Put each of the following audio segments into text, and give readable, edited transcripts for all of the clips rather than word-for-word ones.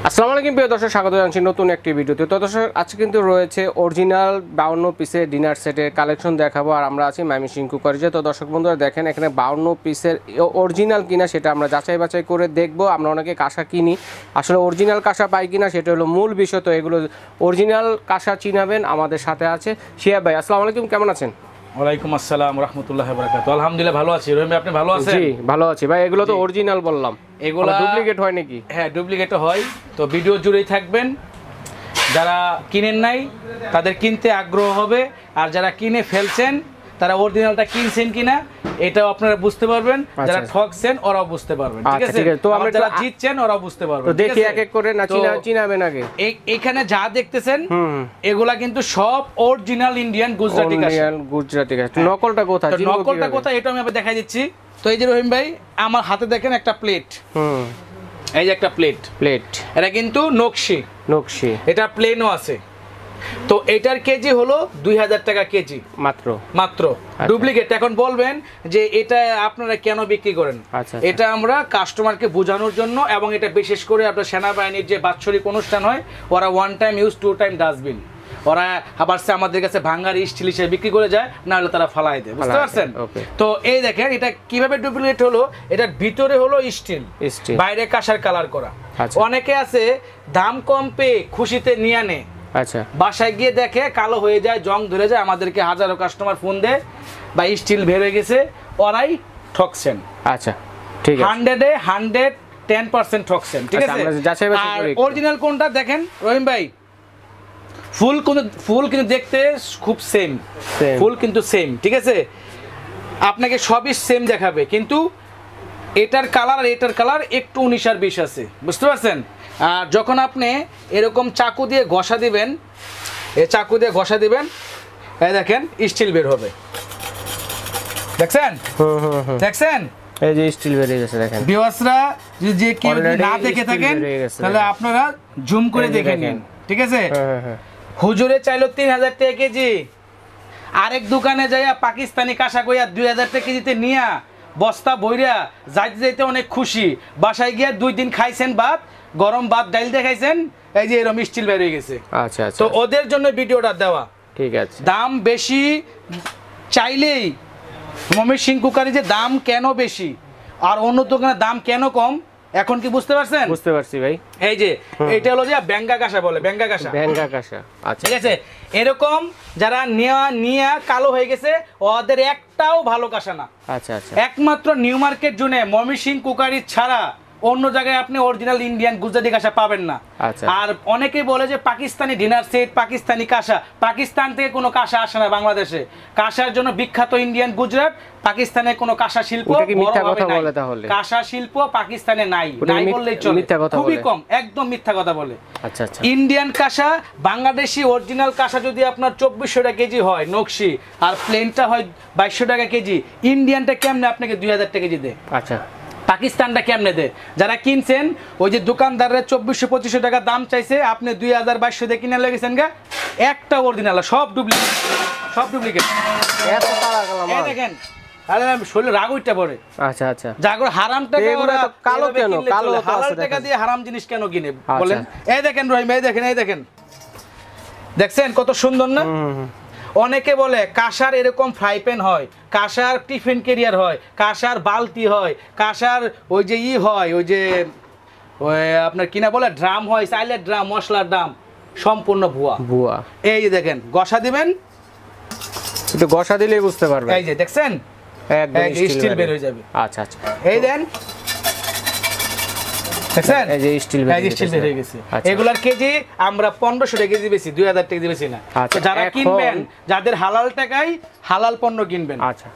আসসালামু আলাইকুম প্রিয় দর্শক, স্বাগত জানাচ্ছি নতুন একটি ভিডিওতে। তো দর্শক, আজকে কিন্তু রয়েছে অরিজিনাল 52 পিসের ডিনার সেটের কালেকশন দেখাবো, আর আমরা আছি ময়মনসিংহ কুকারিজে। তো দর্শক বন্ধুরা দেখেন, এখানে 52 পিসের অরিজিনাল কিনা সেটা আমরা যাচাই বাছাই করে দেখবো। আমরা অনেকে কাঁসা কিনি, আসলে অরিজিনাল কাঁসা পাই কিনা সেটা হলো মূল বিষয়। তো এগুলো অরিজিনাল কাঁসা চিনাবেন। আমাদের সাথে আছে শিহাব ভাই। আসসালামু আলাইকুম, কেমন আছেন? ওয়ালাইকুম আসসালাম রাহমাতুল্লাহি ওয়া বারাকাতুহু। আলহামদুলিল্লাহ ভালো আছি। রহিম ভাই, আপনি ভালো আছেন? জি ভালো আছি ভাই। এগুলো তো অরিজিনাল বললাম, এগুলো ডুপ্লিকেট হয় নাকি? হ্যাঁ, ডুপ্লিকেট হয়। তো ভিডিও জুড়েই থাকবেন। যারা কিনেন নাই তাদের কিনতে আগ্রহ হবে, আর যারা কিনে ফেলছেন তারা অরিজিনালটা কিনছেন কিনা এটাও আপনারা বুঝতে পারবেন। যারা ঠকছেন ওরাও বুঝতে পারবেন, ঠিক আছে? তো আমরা যারা জিতছেন ওরাও বুঝতে পারবেন। তো দেখি এক এক করে না চিনাবেন আগে। এখানে যা দেখতেছেন এগুলা কিন্তু সব অরিজিনাল ইন্ডিয়ান গুজরাটি কাঁসা। গুজরাটি কাঁসা। নকলটা কোথায়? নকলটা কোথায় এটা আমি আপনাদের দেখাই দিচ্ছি। তো এই যে রহিম ভাই, আমার হাতে দেখেন একটা প্লেট। এই যে একটা প্লেট, এটা কিন্তু নকশি, এটা প্লেনও আছে। তো এটার কেজি হলো 2000 টাকা কেজি মাত্র। ডুপ্লিকেট। এখন বলবেন যে এটা আপনারা কেন বিক্রি করেন? এটা আমরা কাস্টমারকে বোঝানোর জন্য, এবং এটা বিশেষ করে আপনার সেনাবাহিনীর যে বাৎসরিক অনুষ্ঠান হয়, ওরা 1 টাইম ইউজ 2 টাইম ডাস্টবিন, ওরা আবার আমাদের কাছে ভাঙার স্টিল হিসেবে বিক্রি করে যায়, না হলে তারা ফালাই দেয়, বুঝতে পারছেন? তো এই দেখেন এটা কিভাবে ডুপ্লিকেট হলো। এটার ভিতরে হলো স্টিল, বাইরে কাঁসার কালার করা। অনেকে আছে দাম কম পেয়ে খুশিতে নিয়ে আনে, আচ্ছা, বাসায় গিয়ে দেখে কালো হয়ে যায়, জং ধরে যায়, আমাদেরকে হাজারো কাস্টমার ফোন দেয় বা স্টিল বের হয়ে গেছে, ওরাই ঠকছেন। আচ্ছা, ঠিক আছে, 100-এ 110% ঠকছেন, ঠিক আছে? আর অরিজিনাল কোনটা দেখেন রহিম ভাই, ফুল কিন্তু দেখতে খুব সেম, ফুল কিন্তু সেম, ঠিক আছে? আপনাকে সবই সেম দেখাবে, কিন্তু এটার কালার আর এটার কালার একটু 19 আর 20 আছে, বুঝতে পারছেন? আর যখন আপনি এরকম চাকু দিয়ে ঘষা দিবেন, এই এই দেখেন স্টিল বের হবে, দেখছেন? এই যে স্টিল বের হয়ে গেছে, দেখেন। ভিউয়ার্সরা যে কেউ না দেখে থাকেন তাহলে আপনারা জুম করে দেখে নিন, ঠিক আছে? হুজুরে চাইলো 3000 টাকা কেজি, আরেক দোকানে যাইয়া পাকিস্তানি কাঁসা কইয়া 2000 টাকা কেজিতে নিয়া বস্তা বইরা যাইতে অনেক খুশি, বাসায় গিয়া 2 দিন খাইছেন ভাত, গরম ভাত ডাইল দিয়ে খাইছেন, এই যে এরকম স্টিল বের হয়ে গেছে। আচ্ছা, তো ওদের জন্য ভিডিওটা দেওয়া, ঠিক আছে? দাম বেশি চাইলেই ময়মনসিংহ কুকারিজে দাম কেন বেশি আর অন্য দোকানে দাম কেন কম, এখন কি বুঝতে পারছেন? বুঝতে পারছি ভাই। এই যে এটা হলো যে ব্যাঙ্গা কাঁসা বলে, ব্যাঙ্গা কাঁসা। আচ্ছা, ঠিক আছে? এরকম যারা নিয়া কালো হয়ে গেছে, ওদের একটাও ভালো কাঁসা না। আচ্ছা, একমাত্র নিউ মার্কেট জোনে ময়মনসিংহ কুকারিজ ছাড়া অন্য জায়গায় আপনি অরিজিনাল ইন্ডিয়ান গুজরাটি কাঁসা পাবেন না। আর অনেকেই বলে যে পাকিস্তানি ডিনার সেট, পাকিস্তানি কাঁসা। পাকিস্তান থেকে কোনো কাঁসা আসে না বাংলাদেশে। কাঁসার জন্য বিখ্যাত ইন্ডিয়ান গুজরাট, পাকিস্তানে কোনো কাঁসা শিল্প, কাঁসা শিল্প পাকিস্তানে নাই বললেই চলে, খুবই কম, একদম মিথ্যা কথা বলে। আচ্ছা, ইন্ডিয়ান কাঁসা, বাংলাদেশি অরিজিনাল কাঁসা যদি আপনার 2400 টাকা কেজি হয় নকশি, আর প্লেনটা হয় 2200 টাকা কেজি, ইন্ডিয়ানটা কেমনে আপনাকে 2000 টাকা কেজি দেয়? আচ্ছা, পাকিস্তানটা কেমনে দেয়? যারা কিনছেন ওই যে দোকানদাররা 2400-2500 টাকা দাম চাইছে, আপনি 2000-2200 দিয়ে কিনে লেগেছেন গা, একটা অরিজিনাল, সব ডুপ্লিকেট। দেখেন, আরে শরীরে রাগ উঠতে পড়ে। আচ্ছা, জাগর হারাম টাকা, ওরা কালো কেন, কালো হালাল টাকা দিয়ে হারাম জিনিস কেন কিনে বলেন? এই দেখেন রহিম, এই দেখেন, দেখছেন কত সুন্দর না? অনেকে বলে কাঁসার এরকম ফ্রাই প্যান হয়, কাঁসার টিফিন ক্যারিয়ার হয়, কাঁসার বালতি হয়, কাঁসার ওই যে হয়, ওই যে আপনার কিনা বলে ড্রাম হয়, চাইলের ড্রাম, মশলার ড্রাম, সম্পূর্ণ ভুয়া। এই যে দেখেন, ঘষা দিবেন, একটু ঘষা দিলেই বুঝতে পারবেন। এই যে দেখছেন, একদম স্টিল বের হয়ে যাবে। আচ্ছা, এই দেন, দেখছেন? এই যে স্টিল বের হয়ে গেছে। এগুলার কেজি আমরা 1500 টাকা কেজি বেশি, 2000 টাকা কেজি বেশি না। যারা কিনবেন, যাদের হালাল টাকায় হালাল পণ্য কিনবেন। আচ্ছা,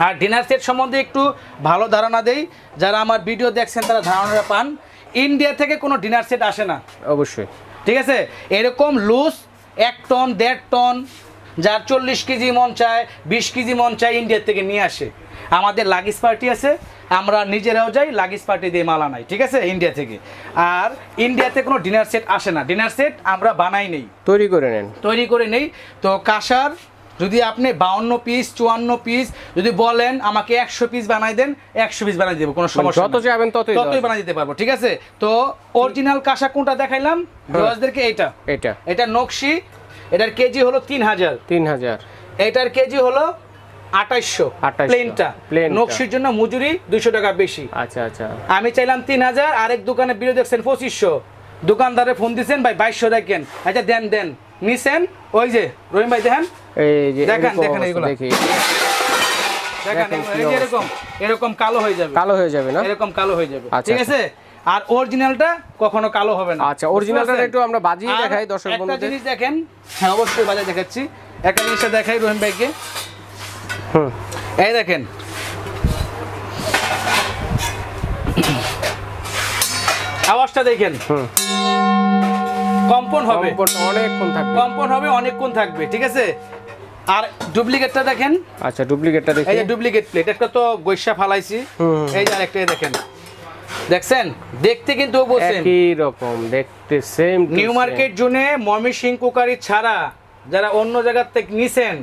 আর ডিনার সেট সম্বন্ধে একটু ভালো ধারণা দেই, যারা আমার ভিডিও দেখছেন তারা ধারণা পান। ইন্ডিয়া থেকে কোনো ডিনার সেট আসে না, অবশ্যই, ঠিক আছে? এরকম লুজ 1 টন 1.5 টন, যার 40 কেজি মন চায়, 20 কেজি মন চায়, ইন্ডিয়া থেকে নিয়ে আসে। আমাদের লাগেজ পার্টি আছে, আমরা নিজেরাও যাই, লাগেজ পার্টি দিয়ে মাল আনাই, ঠিক আছে, ইন্ডিয়া থেকে। আর ইন্ডিয়াতে কোনো ডিনার সেট আসে না, ডিনার সেট আমরা বানাই নেই, তৈরি করে নেই। তো কাঁসার যদি আপনি 52 পিস 54 পিস যদি বলেন আমাকে 100 পিস বানাই দেন, 100 পিস বানাই দেব, কোনো সমস্যা যত চাইবেন ততই বানাই দিতে পারবো, ঠিক আছে। তো অরিজিনাল কাঁসা কোনটা দেখাইলাম ভিউয়ার্সদেরকে, এটা নকশি, এটার কেজি হলো 3000, এটার কেজি হলো 2800 প্লেনটা, নকশির জন্য মজুরি 200 টাকা বেশি। আচ্ছা আচ্ছা, আমি চাইলাম 3000, আরেক দোকানে ভিডিও দেখছেন 2500, দোকানদারে ফোন দিছেন ভাই 2200 দেখেন, আচ্ছা দেন নিছেন। ওই যে রহিম ভাই দেখেন, এই যে দেখেন এইগুলো দেখেন, এই যে এরকম কালো হয়ে যাবে না, এরকম কালো হয়ে যাবে, ঠিক আছে। আর অরিজিনালটা কখনো কালো হবে না। আচ্ছা, অরিজিনালটা একটু আমরা বাজিয়ে দেখাই দর্শক বন্ধুদের। একটা জিনিস দেখেন, হ্যাঁ অবশ্যই বাজিয়ে দেখাচ্ছি, একটা জিনিসটা দেখাই রহিম ভাইকে। এই দেখেন, আওয়াজটা দেখেন, কম্পন হবে অনেকক্ষণ থাকবে, ঠিক আছে। আর ডুপ্লিকেটটা দেখেন। আচ্ছা, ডুপ্লিকেটটা দেখেন, এই যে ডুপ্লিকেট প্লেট, একটা তো গৈসা ফালাইছি, এই যে আরেকটা দেখেন, দেখছেন দেখতে কিন্তু একই রকম দেখতে, সেম নিউ মার্কেট জোনে ময়মনসিংহ কুকারি ছাড়া যারা অন্য জায়গা থেকে নিছেন,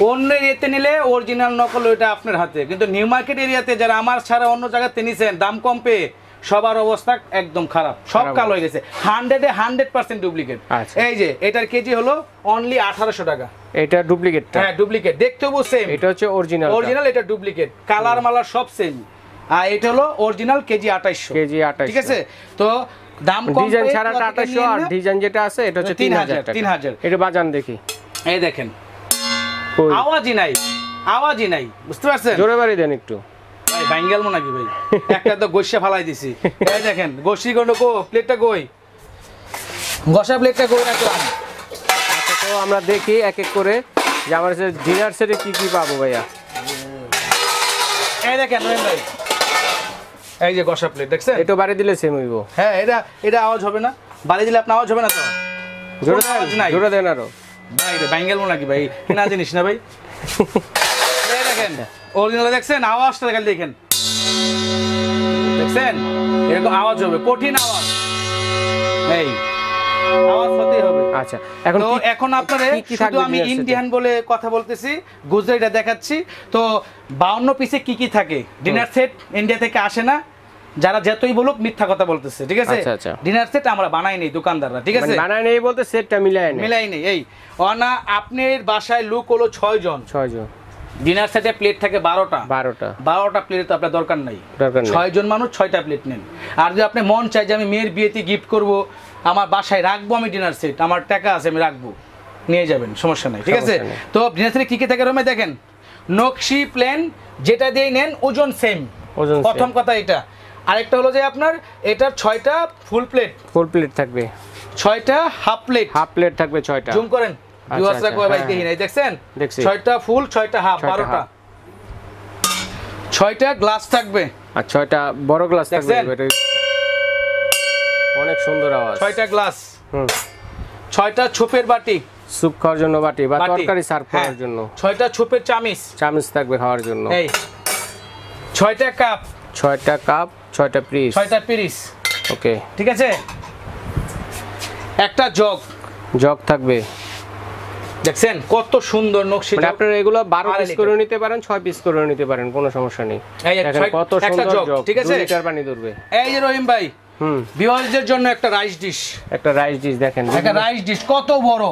অন্য এরিয়াতে নিলে অরিজিনাল নকল ওইটা আপনার হাতে, কিন্তু নিউ মার্কেট এরিয়াতে যারা আমার ছাড়া অন্য জায়গাতে নিছেন দাম কম পেয়ে, সবার অবস্থা একদম খারাপ, সব কালো হয়ে গেছে, 100% ডুপ্লিকেট। এই যে এটার কেজি হলো অনলি 1800 টাকা, এটা ডুপ্লিকেটটা, হ্যাঁ ডুপ্লিকেট, দেখতেও সেম, এটা হচ্ছে অরিজিনাল, এটা ডুপ্লিকেট, কালার মালার সব সেম। আর এটা হলো অরিজিনাল, কেজি 2800, ঠিক আছে। তো দাম কম, ডিজাইন ছাড়াটা 2800, আর ডিজাইন যেটা আছে এটা হচ্ছে 3000। এটা বাজান দেখি, এই দেখেন আওয়াজই নাই, বুঝতে পারছেন? জোরে বাড়ি দেন একটু ভাই, বাঙ্গাল মো নাকি ভাই, একটা তো গোশা ফালাই দিছি, এই দেখেন গোশি গন্ড কো প্লেটটা কই, গোশা প্লেটটা কই রাখলাম। আচ্ছা, তো আমরা দেখি এক এক করে যে আমার ডিনার সেটে কি কি পাবো ভাইয়া। এই দেখেন রহিম ভাই, এই যে গোশা প্লেট দেখছেন, এটা বাড়ি দিলে সেম হইবো। হ্যাঁ, এটা আওয়াজ হবে না, বাড়ি দিলে আপনার আওয়াজ হবে না তো, জোরে দেন আরো ভাই, রে বাঙ্গাল মো নাকি ভাই, কিনা জিনিস না ভাই। এই দেখেন অরিজিনাল, দেখছেন আওয়াজটা দেখেন, দেখছেন এরকম আওয়াজ হবে, কঠিন আওয়াজ, এই আওয়াজ হতেই হবে। আচ্ছা, এখন আপনারা শুধু আমি ইন্ডিয়ান বলে কথা বলতেছি, গুজরাটিটা দেখাচ্ছি। তো 52 পিসে কি থাকে, ডিনার সেট ইন্ডিয়া থেকে আসে না, যারা যতই বলুক মিথ্যা কথা বলতেছে, ঠিক আছে। ডিনার সেট আমরা বানাই নেই দোকানদাররা, ঠিক আছে, বানাই নেই বলতে সেটটা মিলাই নেই। এই অনা আপনার বাসায় লোক হলো 6 জন, ডিনার সেটে প্লেট থাকে 12টা প্লেট তো আপনার দরকার নাই, 6 জন মানুষ 6টা প্লেট নেন। আর যদি আপনি মন চাই যে আমি মেয়ের বিয়েতে গিফট করব, আমার বাসায় রাখবো আমি ডিনার সেট, আমার টাকা আছে আমি রাখবো, নিয়ে যাবেন, সমস্যা নাই, ঠিক আছে। তো ডিনার সেটে কি থাকে রুমে দেখেন, নকশি প্লেন যেটা দিয়ে নেন ওজন সেম, প্রথম কথা এটা। আরেকটা হলো যে আপনার এটার 6টা ফুল প্লেট থাকবে, 6টা হাফ প্লেট থাকবে, 6টা জুম করেন ভিউয়ার্সরা কয় ভাই দেখি নাই, দেখছেন 6টা ফুল 6টা হাফ 12টা, 6টা গ্লাস থাকবে, আর 6টা বড় গ্লাস থাকবে, অনেক সুন্দর আওয়াজ, 6টা গ্লাস, 6টা ছোপের বাটি, স্যুপ খাওয়ার জন্য বাটি বা তরকারি সার্ভ করার জন্য, 6টা ছোপের চামচ থাকবে খাওয়ার জন্য, এই 6টা কাপ, 6টা পিস, ওকে, ঠিক আছে। একটা জগ থাকবে, দেখছেন কত সুন্দর নকশি, আপনারা এগুলো 12 পিস করে নিতে পারেন, 6 পিস করে নিতে পারেন, কোনো সমস্যা নেই। দেখেন কত সুন্দর জগ, ঠিক আছে, 2 লিটার পানি ধরবে। এই যে রহিম ভাই, ভিউয়ারদের জন্য একটা রাইস ডিশ দেখেন, একটা রাইস ডিশ কত বড়,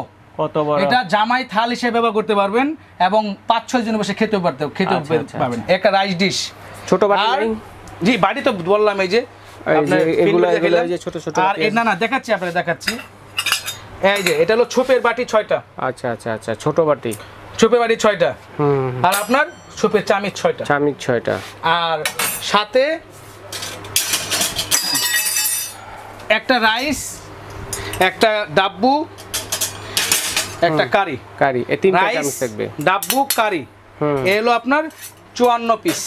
এটা জামাই থাল হিসেবে ব্যবহার করতে পারবেন এবং 5-6 জন বসে খেতে পারবেন। একটা রাইস ডিশ, ছোট বাটি, জি বাটি তো বললাম, এই যে এগুলো এই যে ছোট ছোট, আর না দেখাচ্ছি, আপনাদের দেখাচ্ছি, এই যে এটা হলো ছোপের বাটি 6টা, আচ্ছা, ছোট বাটি, ছোপের বাটি 6টা, আর আপনার ছোপের চামচ 6টা, আর সাথে একটা রাইস, একটা ডাব্বু, একটা কারি, এই তিনটা চামচ থাকবে, ডাব্বু কারি, এই হলো আপনার 54 পিস।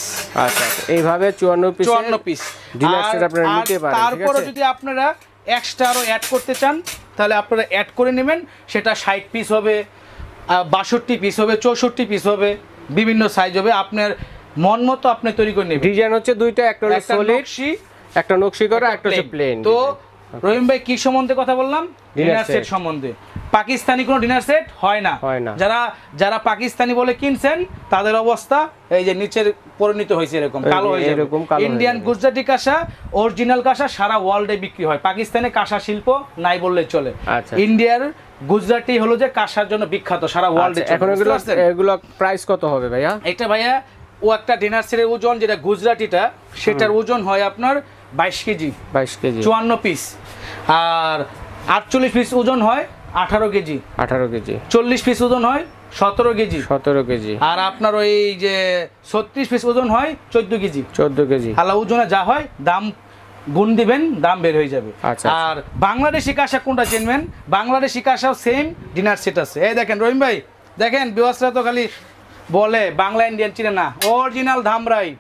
আচ্ছা, এইভাবে 54 পিস ডিনার সেট আপনারা নিতে পারেন। তারপরে যদি আপনারা এক্সট্রা আরো অ্যাড করতে চান তাহলে আপনারা অ্যাড করে নেবেন, সেটা 60 পিস হবে, 62 পিস হবে, 64 পিস হবে, বিভিন্ন সাইজ হবে, আপনার মন মতো আপনি তৈরি করে নেবেন। ডিজাইন হচ্ছে দুইটা, একটা হলো সলিড, একটা নকশি করা, একটা হচ্ছে প্লেন। তো রহিম ভাই কি সম্বন্ধে কথা বললাম? ডিনার সেট সম্বন্ধে। পাকিস্তানি কোনো ডিনার সেট হয় না। যারা পাকিস্তানি বলে কিনছেন তাদের অবস্থা এই যে নিচের পরিণত হয়েছে এরকম কালো হয়ে যাবে। ইন্ডিয়ান গুজরাটি কাঁসা অরিজিনাল কাঁসা সারা ওয়ার্ল্ডে বিক্রি হয়। পাকিস্তানে কাঁসা শিল্প নাই বললেই চলে। ইন্ডিয়ার গুজরাটি হলো যে কাঁসার জন্য বিখ্যাত সারা ওয়ার্ল্ডে। এখন এগুলো প্রাইস কত হবে ভাইয়া? এটা ভাইয়া ও একটা ডিনার সেটের ওজন যেটা গুজরাটিটা সেটার ওজন হয় আপনার 22 কেজি 54 পিস, আর 48 পিস ওজন হয় 18 কেজি 40 পিস ওজন হয় 17 কেজি আর আপনার ওই যে 36 পিস ওজন হয় 14 কেজি আল্লাহ ওজনে যা হয় দাম গুণ দিবেন, দাম বের হয়ে যাবে। আর বাংলাদেশি কাঁসা কোনটা চিনবেন? বাংলাদেশি কাঁসাও সেম ডিনার সেট আছে। এই দেখেন রহিম ভাই, দেখেন বিওয়াসরা তো খালি বলে বাংলা ইন্ডিয়ান চিনে না, অরিজিনাল ধামরাই।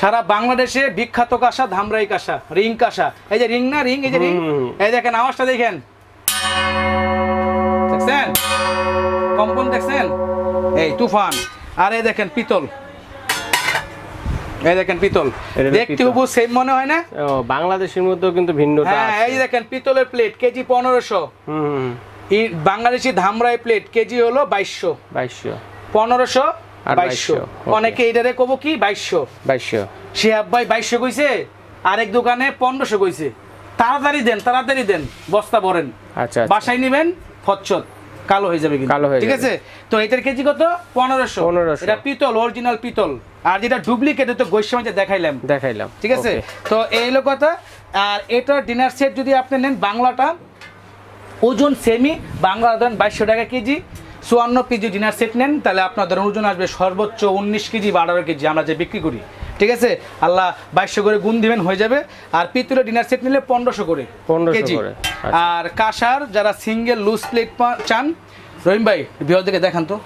সারা বাংলাদেশে বিখ্যাত কাঁসা ধামরাই কাঁসা, রিং কাঁসা। এই যে রিং না, রিং, এই যে রিং, এই দেখেন আওয়াজটা দেখেন, দেখছেন কম্পন, দেখছেন এই তুফান। আর এই দেখেন পিতল, এই দেখেন পিতল, দেখতে খুব সেম মনে হয় না? বাংলাদেশের মধ্যেও কিন্তু ভিন্নতা আছে। এই দেখেন পিতলের plate KG 1500। Bangladeshi Dhamrai plate KG হলো 2200 1500 2200। অনেকে এটারে কব কি 2200 শিহাব ভাই 2200 কইছে, আরেক দোকানে 1500 কইছে। তাড়াতাড়ি দেন বস্তা ভরেন। বাসায় নেবেন ফচ্চত কালো হয়ে যাবে কিন্তু, ঠিক আছে? তো এটার কেজি কত? 1500। এটা পিতল, অরিজিনাল পিতল। আর যেটা ডুপ্লিকেট তো গোস্বামী দেখাইলাম, ঠিক আছে? তো এই হলো কথা। আর এটার ডিনার সেট যদি আপনি নেন বাংলাটা ওজন সেমি, বাংলা দেন 2200 টাকা কেজি। 54 কেজি ডিনার সেট নেন তাহলে আপনাদের ওজন আসবে সর্বোচ্চ 19 কেজি বা 18 কেজি আমরা যে বিক্রি করি, ঠিক আছে? আল্লাহ 2200 করে গুণ দিবেন হয়ে যাবে। আর পিতলের ডিনার সেট নিলে 1500 করে কেজি। আর কাঁসার যারা সিঙ্গেল লুজ প্লেট চান, রহিম ভাই ভিউয়ার দিকে দেখান তো,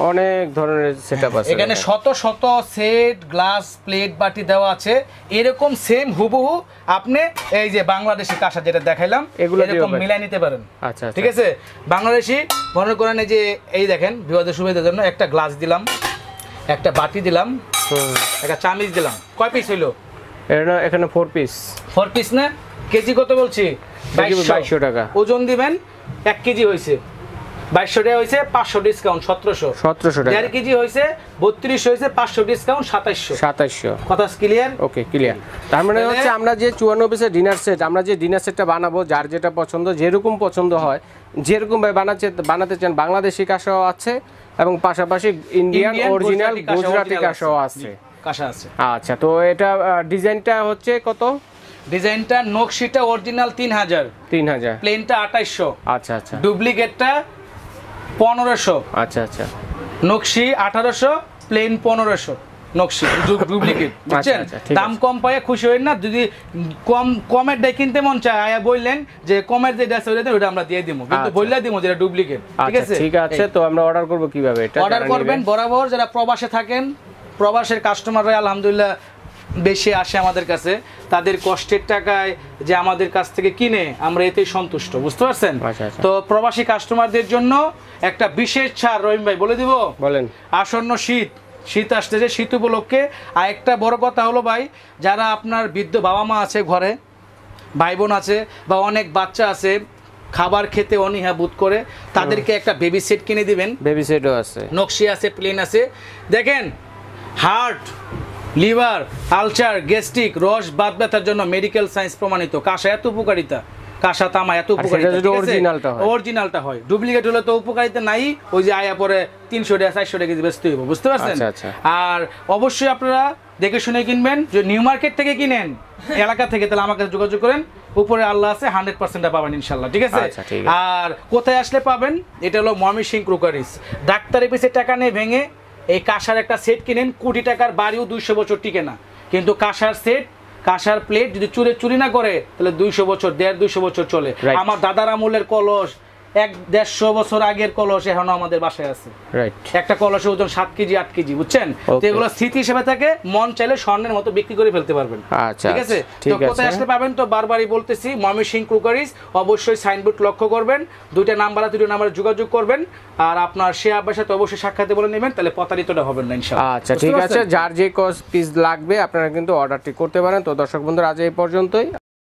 অনেক ধরনের সেটআপ আছে এখানে। শত শত সেট গ্লাস প্লেট বাটি দেওয়া আছে, এরকম সেম হুবহু আপনি এই যে বাংলাদেশি কাঁসা যেটা দেখাইলাম এরকম মিলাই নিতে পারেন। ঠিক আছে? বাংলাদেশি মনে করেন এই যে এই দেখেন ভিউয়ারদের সুবিধার জন্য একটা গ্লাস দিলাম, একটা বাটি দিলাম, একটা চামচ দিলাম। কয় পিস হইলো? এখানে 4 পিস না? কেজি কত বলছি? 2200 টাকা। ওজন দিবেন 1 কেজি হয়েছে 2200 টাকা হয়েছে, 500 ডিসকাউন্ট 1700 টাকা। 1.5 কেজি হয়েছে 3200 হয়েছে, 500 ডিসকাউন্ট 2700। কথা ক্লিয়ার? ওকে, ক্লিয়ার। তার মানে হচ্ছে আমরা যে 54 পিসের ডিনার সেট, আমরা যে ডিনার সেটটা বানাবো, যার যেটা পছন্দ, যেরকম পছন্দ হয়, যেরকম ভাবে বানাতে চান, বাংলাদেশি কাঁসাও আছে এবং পাশাপাশি ইন্ডিয়ান অরিজিনাল গুজরাটি কাঁসাও আছে। আচ্ছা, তো এটা ডিজাইনটা হচ্ছে কত? ডিজাইনটা নকশিটা অরিজিনাল 3000, প্লেনটা 2800। আচ্ছা, ডুপ্লিকেটটা 1500। আচ্ছা, নকশি 1800, প্লেন 1500। নকশি ডুপ্লিকেট, বুঝছেন? দাম কম পায় খুশি হই না। যদি কমের ডাই কিনতে মন চায় আয়া বললেন যে কমের যে আছে ওটা আমরা দিয়ে দিব, কিন্তু বললে দিব যেটা ডুপ্লিকেট, ঠিক আছে? ঠিক আছে। তো আমরা অর্ডার করব কিভাবে? এটা অর্ডার করবেন বরাবর যারা প্রবাসে থাকেন, প্রবাসের কাস্টমাররা আলহামদুলিল্লাহ বেশি আসে আমাদের কাছে, তাদের কষ্টের টাকায় যে আমাদের কাছ থেকে কিনে আমরা এতেই সন্তুষ্ট, বুঝতে পারছেন? তো প্রবাসী কাস্টমারদের জন্য একটা বিশেষ ছাড় রহিম ভাই বলে দিব। বলেন। আসন্ন শীত আসতেছে, শীত উপলক্ষে। আর একটা বড় কথা হলো ভাই, যারা আপনার বৃদ্ধ বাবা মা আছে ঘরে, ভাই বোন আছে, বা অনেক বাচ্চা আছে খাবার খেতে অনীহা বোধ করে, তাদেরকে একটা বেবি সেট কিনে দিবেন। বেবি সেটও আছে, নকশি আছে, প্লেন আছে। দেখেন, হার্ট, লিভার, আলসার, গ্যাস্ট্রিক, রস বাত ব্যথার জন্য মেডিকেল সায়েন্স প্রমাণিত। কাঁসা এত উপকারিতা, কাঁসা তামা এত উপকারিতা, অরিজিনালটা হয়। ডুপ্লিকেট হলে তো উপকারিতা নাই, ওই যে আয়া পরে 300 টাকা 400 টাকা কেজি বেচতে হইব, বুঝতে পারছেন? আর অবশ্যই আপনারা দেখে শুনে কিনবেন। যে নিউ মার্কেট থেকে কিনেন, এলাকা থেকে, তাহলে আমার কাছে যোগাযোগ করেন। উপরে আল্লাহ আছে, 100% পাবেন ইনশাল্লাহ, ঠিক আছে? আর কোথায় আসলে পাবেন? এটা হলো ময়মনসিংহ ক্রুকারিজ। ডাক্তারের পিছে টাকা নিয়ে ভেঙে এই কাঁসার একটা সেট কিনেন, কোটি টাকার বাড়িও 200 বছর টিকে না, কিন্তু কাঁসার সেট, কাঁসার প্লেট যদি চুরি না করে তাহলে 200 বছর, 150-200 বছর চলে। আমার দাদার আমলের কলস, 150 বছর আগের কলস এখনো আমাদের বাসায় আছে। একটা কলসের ওজন 7 কেজি 8 কেজি, বুঝছেন? তো এগুলো স্মৃতি হিসেবে থাকে, মন চাইলে স্বর্ণের মতো বিক্রি করে ফেলতে পারবেন, ঠিক আছে? তো কোথায় আসলে পাবেন? তো বারবারই বলতেছি, ময়মনসিংহ ক্রুকারিজ। অবশ্যই সাইনবোর্ড লক্ষ্য করবেন, দুটো নাম্বারে যোগাযোগ করবেন। আর আপনার সে আব্বার সাথে অবশ্যই সাক্ষাতে বলে নেবেন, তাহলে প্রতারিতটা হবেন না ইনশাআল্লাহ। আচ্ছা, ঠিক আছে। যার যে পিস লাগবে আপনারা কিন্তু অর্ডারটি করতে পারেন। তো দর্শক বন্ধুরা, আজ এই পর্যন্তই।